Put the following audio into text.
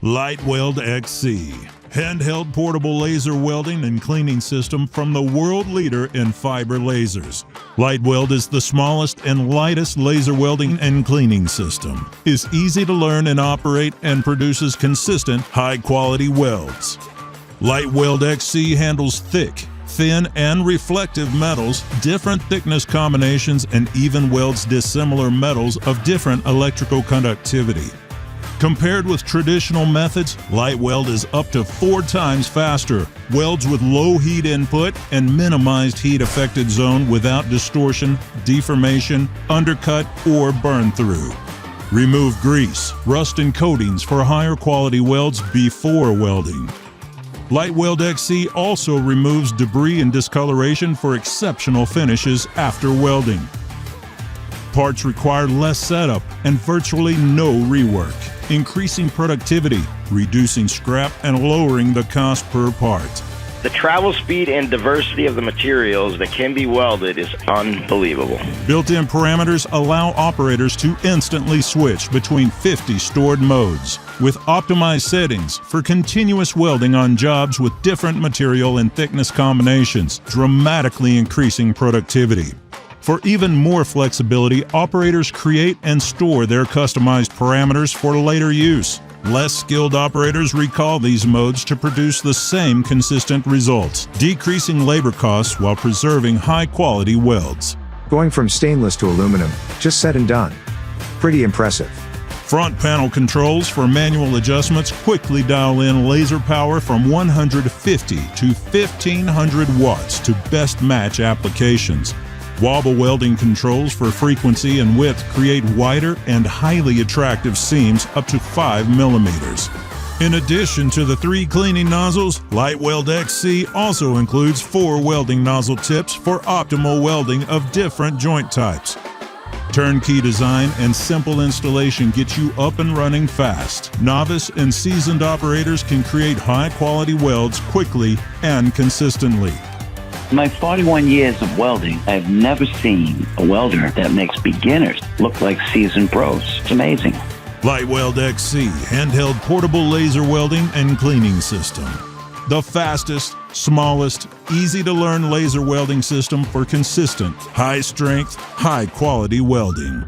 Light Weld XC, handheld portable laser welding and cleaning system from the world leader in fiber lasers. Light Weld is the smallest and lightest laser welding and cleaning system, is easy to learn and operate, and produces consistent, high-quality welds. Light Weld XC handles thick, thin, and reflective metals, different thickness combinations, and even welds dissimilar metals of different electrical conductivity. Compared with traditional methods, Light Weld is up to 4 times faster, welds with low heat input and minimized heat affected zone without distortion, deformation, undercut, or burn through. Remove grease, rust, and coatings for higher quality welds before welding. Light Weld XC also removes debris and discoloration for exceptional finishes after welding. Parts require less setup and virtually no rework, increasing productivity, reducing scrap, and lowering the cost per part. The travel speed and diversity of the materials that can be welded is unbelievable. Built-in parameters allow operators to instantly switch between 50 stored modes, with optimized settings for continuous welding on jobs with different material and thickness combinations, dramatically increasing productivity. For even more flexibility, operators create and store their customized parameters for later use. Less skilled operators recall these modes to produce the same consistent results, decreasing labor costs while preserving high-quality welds. Going from stainless to aluminum, just said and done. Pretty impressive. Front panel controls for manual adjustments quickly dial in laser power from 150 to 1500 watts to best match applications. Wobble welding controls for frequency and width create wider and highly attractive seams up to 5 millimeters. In addition to the 3 cleaning nozzles, Light Weld XC also includes 4 welding nozzle tips for optimal welding of different joint types. Turnkey design and simple installation get you up and running fast. Novice and seasoned operators can create high-quality welds quickly and consistently. In my 41 years of welding, I've never seen a welder that makes beginners look like seasoned pros. It's amazing. Light Weld XC, handheld portable laser welding and cleaning system. The fastest, smallest, easy-to-learn laser welding system for consistent, high-strength, high-quality welding.